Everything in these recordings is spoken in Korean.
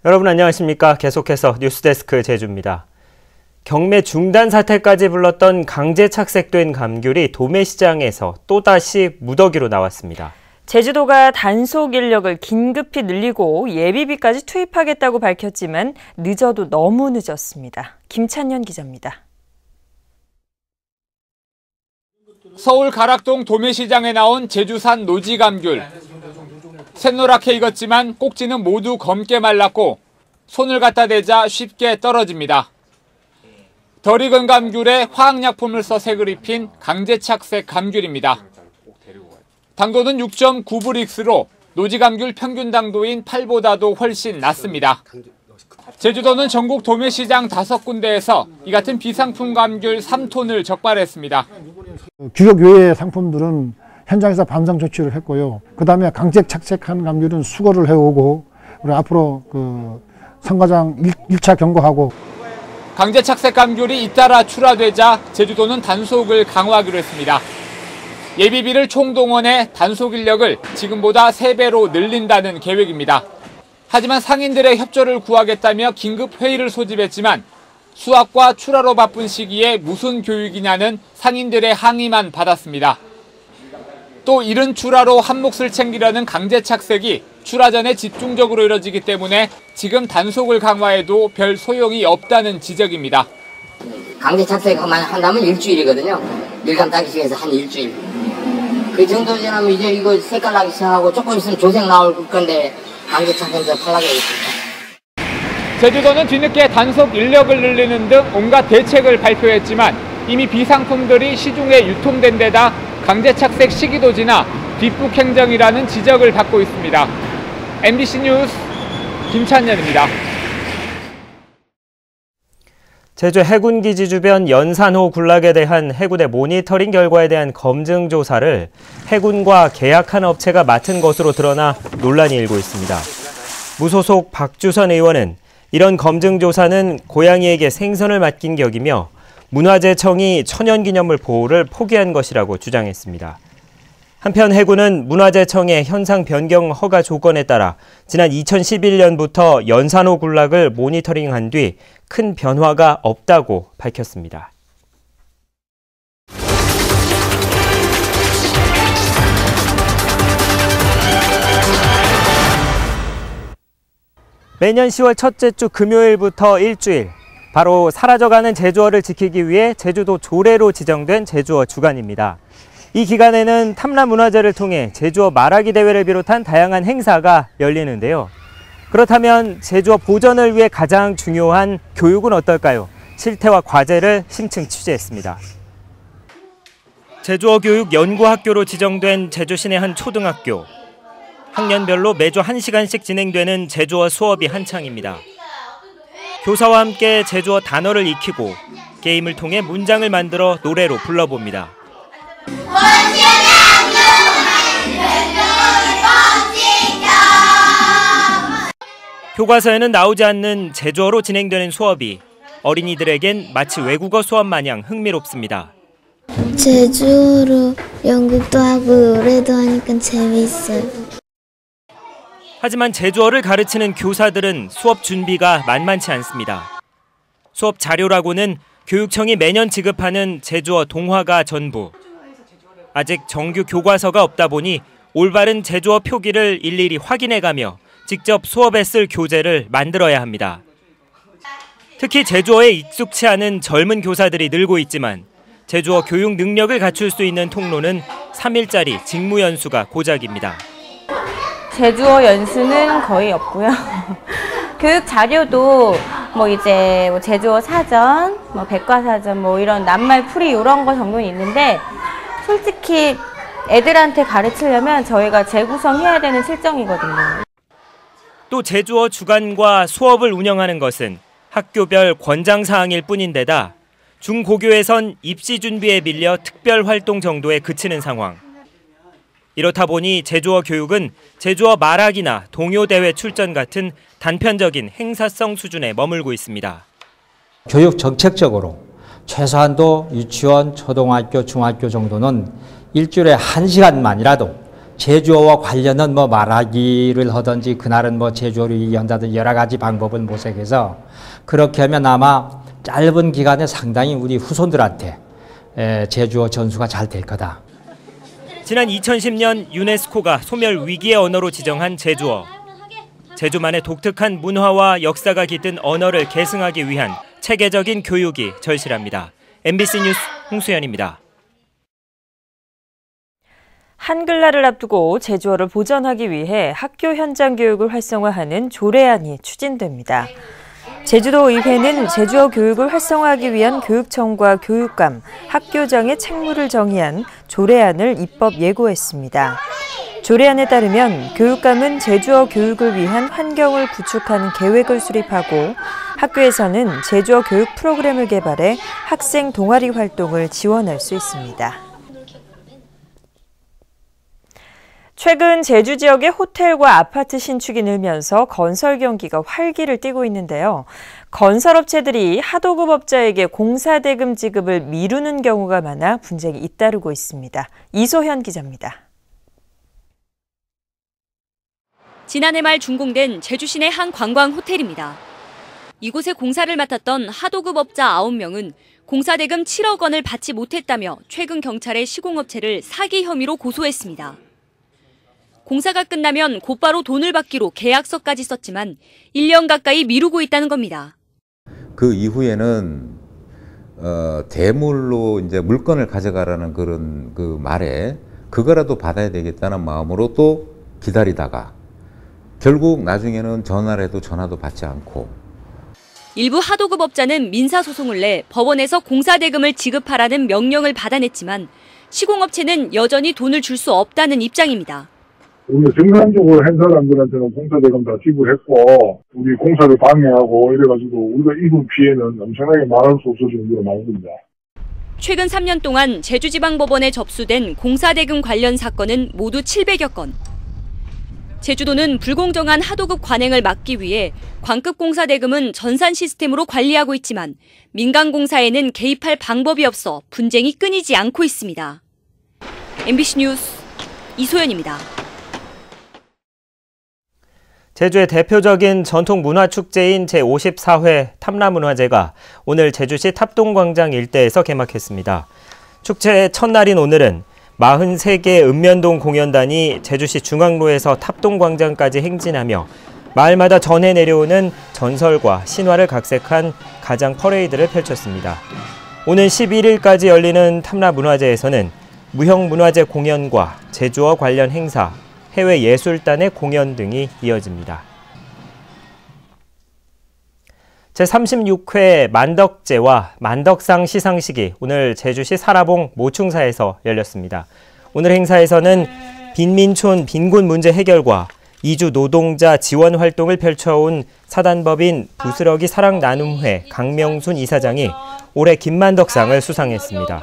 여러분 안녕하십니까? 계속해서 뉴스데스크 제주입니다. 경매 중단 사태까지 불렀던 강제 착색된 감귤이 도매시장에서 또다시 무더기로 나왔습니다. 제주도가 단속 인력을 긴급히 늘리고 예비비까지 투입하겠다고 밝혔지만 늦어도 너무 늦었습니다. 김찬현 기자입니다. 서울 가락동 도매시장에 나온 제주산 노지감귤. 샛노랗게 익었지만 꼭지는 모두 검게 말랐고 손을 갖다 대자 쉽게 떨어집니다. 덜 익은 감귤에 화학약품을 써 색을 입힌 강제착색 감귤입니다. 당도는 6.9브릭스로 노지감귤 평균 당도인 8보다도 훨씬 낮습니다. 제주도는 전국 도매시장 5군데에서 이 같은 비상품 감귤 3톤을 적발했습니다. 규격 외의 상품들은 현장에서 반상 조치를 했고요. 그다음에 강제 착색한 감귤은 수거를 해오고 우리 앞으로 선과장 1차 경고하고. 강제 착색 감귤이 잇따라 출하되자 제주도는 단속을 강화하기로 했습니다. 예비비를 총동원해 단속 인력을 지금보다 3배로 늘린다는 계획입니다. 하지만 상인들의 협조를 구하겠다며 긴급 회의를 소집했지만 수확과 출하로 바쁜 시기에 무슨 교육이냐는 상인들의 항의만 받았습니다. 또 이른 출하로 한 몫을 챙기려는 강제 착색이 출하 전에 집중적으로 이뤄지기 때문에 지금 단속을 강화해도 별 소용이 없다는 지적입니다. 강제 착색만 한다면 일주일이거든요. 밀감 따기 시작해서 한 일주일. 그 정도 지나면 이제 이거 색깔 나기 시작하고 조금 있으면 조색 나올 건데 강제 착색에서 탈락해 있습니다. 제주도는 뒤늦게 단속 인력을 늘리는 등 온갖 대책을 발표했지만 이미 비상품들이 시중에 유통된 데다 강제 착색 시기도 지나 뒷북 행정이라는 지적을 받고 있습니다. MBC 뉴스 김찬현입니다. 제주 해군기지 주변 연산호 군락에 대한 해군의 모니터링 결과에 대한 검증 조사를 해군과 계약한 업체가 맡은 것으로 드러나 논란이 일고 있습니다. 무소속 박주선 의원은 이런 검증 조사는 고양이에게 생선을 맡긴 격이며 문화재청이 천연기념물 보호를 포기한 것이라고 주장했습니다. 한편 해군은 문화재청의 현상 변경 허가 조건에 따라 지난 2011년부터 연산호 군락을 모니터링한 뒤 큰 변화가 없다고 밝혔습니다. 매년 10월 첫째 주 금요일부터 일주일, 바로 사라져가는 제주어를 지키기 위해 제주도 조례로 지정된 제주어 주간입니다. 이 기간에는 탐라문화제를 통해 제주어 말하기 대회를 비롯한 다양한 행사가 열리는데요. 그렇다면 제주어 보존을 위해 가장 중요한 교육은 어떨까요? 실태와 과제를 심층 취재했습니다. 제주어 교육 연구학교로 지정된 제주시내 한 초등학교. 학년별로 매주 1시간씩 진행되는 제주어 수업이 한창입니다. 교사와 함께 제주어 단어를 익히고 게임을 통해 문장을 만들어 노래로 불러봅니다. 교과서에는 나오지 않는 제주어로 진행되는 수업이 어린이들에겐 마치 외국어 수업 마냥 흥미롭습니다. 제주어로 연극도 하고 노래도 하니까 재미있어요. 하지만 제주어를 가르치는 교사들은 수업 준비가 만만치 않습니다. 수업 자료라고는 교육청이 매년 지급하는 제주어 동화가 전부. 아직 정규 교과서가 없다 보니 올바른 제주어 표기를 일일이 확인해가며 직접 수업에 쓸 교재를 만들어야 합니다. 특히 제주어에 익숙치 않은 젊은 교사들이 늘고 있지만 제주어 교육 능력을 갖출 수 있는 통로는 3일짜리 직무 연수가 고작입니다. 제주어 연수는 거의 없고요. 교육 자료도 이제 제주어 사전, 백과사전 이런 낱말 풀이 이런 거 정도는 있는데 솔직히 애들한테 가르치려면 저희가 재구성해야 되는 실정이거든요. 또 제주어 주간과 수업을 운영하는 것은 학교별 권장사항일 뿐인데다 중고교에선 입시 준비에 밀려 특별 활동 정도에 그치는 상황. 이렇다 보니 제주어 교육은 제주어 말하기나 동요대회 출전 같은 단편적인 행사성 수준에 머물고 있습니다. 교육 정책적으로 최소한도 유치원, 초등학교, 중학교 정도는 일주일에 1시간만이라도 제주어와 관련한 뭐 말하기를 하든지 그날은 뭐 제주어를 얘기한다든지 여러 가지 방법을 모색해서 그렇게 하면 아마 짧은 기간에 상당히 우리 후손들한테 제주어 전수가 잘 될 거다. 지난 2010년 유네스코가 소멸 위기의 언어로 지정한 제주어. 제주만의 독특한 문화와 역사가 깃든 언어를 계승하기 위한 체계적인 교육이 절실합니다. MBC 뉴스 홍수연입니다. 한글날을 앞두고 제주어를 보존하기 위해 학교 현장 교육을 활성화하는 조례안이 추진됩니다. 제주도 의회는 제주어 교육을 활성화하기 위한 교육청과 교육감, 학교장의 책무를 정의한 조례안을 입법 예고했습니다. 조례안에 따르면 교육감은 제주어 교육을 위한 환경을 구축하는 계획을 수립하고 학교에서는 제주어 교육 프로그램을 개발해 학생 동아리 활동을 지원할 수 있습니다. 최근 제주 지역의 호텔과 아파트 신축이 늘면서 건설 경기가 활기를 띠고 있는데요. 건설업체들이 하도급업자에게 공사대금 지급을 미루는 경우가 많아 분쟁이 잇따르고 있습니다. 이소현 기자입니다. 지난해 말 준공된 제주 시내 한 관광 호텔입니다. 이곳에 공사를 맡았던 하도급업자 9명은 공사대금 7억 원을 받지 못했다며 최근 경찰에 시공업체를 사기 혐의로 고소했습니다. 공사가 끝나면 곧바로 돈을 받기로 계약서까지 썼지만 1년 가까이 미루고 있다는 겁니다. 그 이후에는 대물로 이제 물건을 가져가라는 그런 그 말에 그거라도 받아야 되겠다는 마음으로 또 기다리다가 결국 나중에는 전화를 해도 전화도 받지 않고. 일부 하도급업자는 민사소송을 내 법원에서 공사대금을 지급하라는 명령을 받아냈지만 시공업체는 여전히 돈을 줄 수 없다는 입장입니다. 우리가 정상적으로 한 사람들한테는 공사대금 다 지불했고 우리 공사를 방해하고 이래가지고 우리가 입은 피해는 엄청나게 말할 수 없을 정도로 많습니다. 최근 3년 동안 제주지방법원에 접수된 공사대금 관련 사건은 모두 700여 건. 제주도는 불공정한 하도급 관행을 막기 위해 관급 공사대금은 전산 시스템으로 관리하고 있지만 민간 공사에는 개입할 방법이 없어 분쟁이 끊이지 않고 있습니다. MBC 뉴스 이소연입니다. 제주의 대표적인 전통 문화축제인 제54회 탐라문화제가 오늘 제주시 탑동광장 일대에서 개막했습니다. 축제의 첫날인 오늘은 43개 읍면동 공연단이 제주시 중앙로에서 탑동광장까지 행진하며 마을마다 전해 내려오는 전설과 신화를 각색한 가장 퍼레이드를 펼쳤습니다. 오는 11일까지 열리는 탐라문화제에서는 무형문화재 공연과 제주어 관련 행사, 해외 예술단의 공연 등이 이어집니다. 제36회 만덕제와 만덕상 시상식이 오늘 제주시 사라봉 모충사에서 열렸습니다. 오늘 행사에서는 빈민촌 빈곤 문제 해결과 이주 노동자 지원 활동을 펼쳐온 사단법인 부스러기 사랑나눔회 강명순 이사장이 올해 김만덕상을 수상했습니다.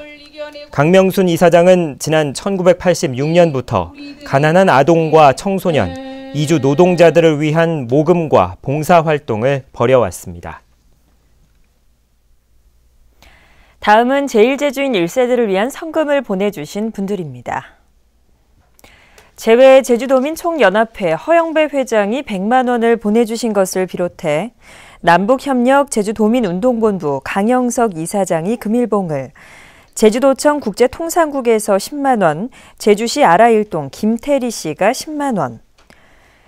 강명순 이사장은 지난 1986년부터 가난한 아동과 청소년, 이주 노동자들을 위한 모금과 봉사활동을 벌여왔습니다. 다음은 제1제주인 1세들을 위한 성금을 보내주신 분들입니다. 재외 제주도민 총연합회 허영배 회장이 100만 원을 보내주신 것을 비롯해 남북협력 제주도민운동본부 강영석 이사장이 금일봉을, 제주도청 국제통상국에서 10만 원, 제주시 아라일동 김태리 씨가 10만 원,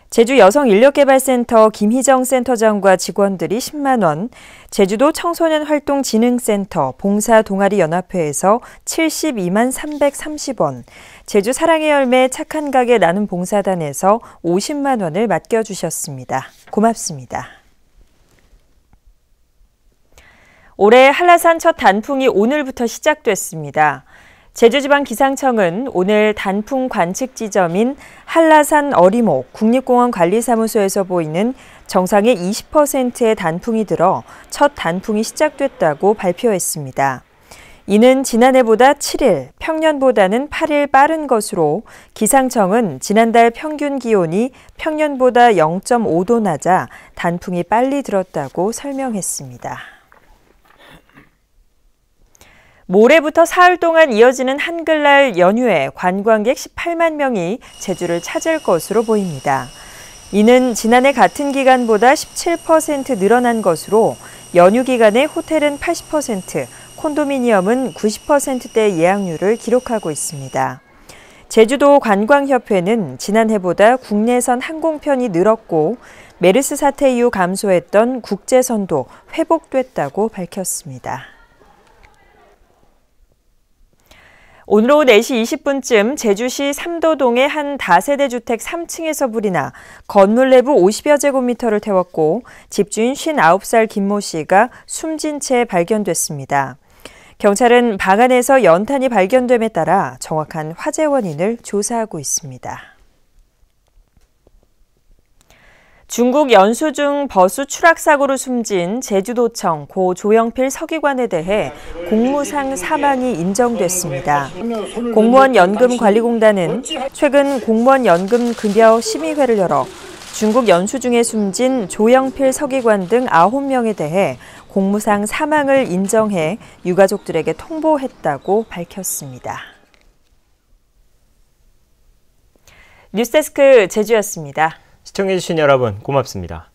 제주여성인력개발센터 김희정 센터장과 직원들이 10만 원, 제주도 청소년활동진흥센터 봉사동아리연합회에서 72만 330원, 제주 사랑의 열매 착한 가게 나눔 봉사단에서 50만 원을 맡겨주셨습니다. 고맙습니다. 올해 한라산 첫 단풍이 오늘부터 시작됐습니다. 제주지방기상청은 오늘 단풍 관측 지점인 한라산 어리목 국립공원관리사무소에서 보이는 정상의 20%의 단풍이 들어 첫 단풍이 시작됐다고 발표했습니다. 이는 지난해보다 7일, 평년보다는 8일 빠른 것으로 기상청은 지난달 평균 기온이 평년보다 0.5도 낮아 단풍이 빨리 들었다고 설명했습니다. 모레부터 사흘 동안 이어지는 한글날 연휴에 관광객 18만 명이 제주를 찾을 것으로 보입니다. 이는 지난해 같은 기간보다 17% 늘어난 것으로 연휴 기간에 호텔은 80%, 콘도미니엄은 90%대 예약률을 기록하고 있습니다. 제주도 관광협회는 지난해보다 국내선 항공편이 늘었고 메르스 사태 이후 감소했던 국제선도 회복됐다고 밝혔습니다. 오늘 오후 4시 20분쯤 제주시 삼도동의 한 다세대 주택 3층에서 불이 나 건물 내부 50여 제곱미터를 태웠고 집주인 59살 김모 씨가 숨진 채 발견됐습니다. 경찰은 방 안에서 연탄이 발견됨에 따라 정확한 화재 원인을 조사하고 있습니다. 중국 연수중 버스 추락사고로 숨진 제주도청 고 조영필 서기관에 대해 공무상 사망이 인정됐습니다. 공무원연금관리공단은 최근 공무원연금 급여 심의회를 열어 중국 연수중에 숨진 조영필 서기관 등 9명에 대해 공무상 사망을 인정해 유가족들에게 통보했다고 밝혔습니다. 뉴스데스크 제주였습니다. 시청해주신 여러분 고맙습니다.